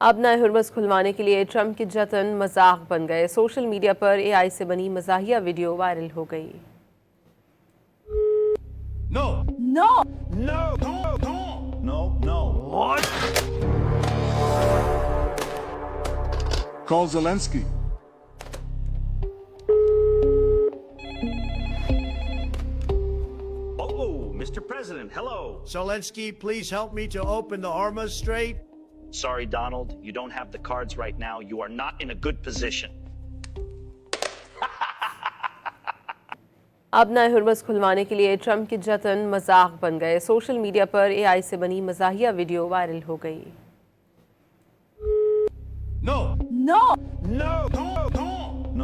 अब नए हुर्मस खुलवाने के लिए ट्रंप के जतन मजाक बन गए। सोशल मीडिया पर एआई से बनी मजाहिया वीडियो वायरल हो गई। No. No. No. No. No. No. No. What? Call Zelensky. Oh, Mr. President, hello. Zelensky, please help me to open the Hormuz Strait. Sorry, Donald, you don't have the cards right now. You are not in a good position. अब नए Hormuz खुलवाने के लिए Trump के जतन मजाक बन गए। सोशल मीडिया पर एआई से बनी मजाहिया वीडियो वायरल हो गई। No. No. No. No. No.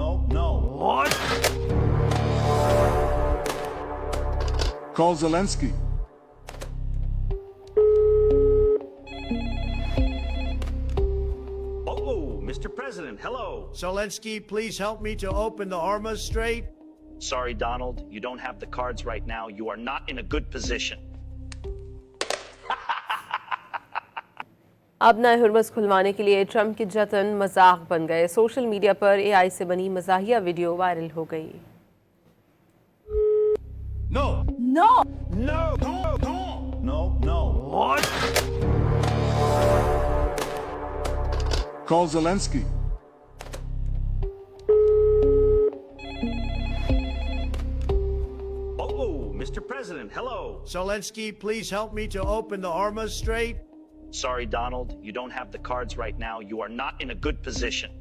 No. No. What? Call Zelensky. Oh, Mr. President, hello. Zelensky, please help me to open the Hormuz Strait. Sorry, Donald, you don't have the cards right now. You are not in a good position. अब नए Hormuz खुलवाने के लिए Trump के जतन मजाक बन गए। सोशल मीडिया पर एआई से बनी मजाहिया वीडियो वायरल हो गई। No. No. No. No. No. No. No. What? Call Zelensky. Oh, Mr. President, hello. Zelensky, please help me to open the Hormuz Strait. Sorry, Donald, you don't have the cards right now. You are not in a good position.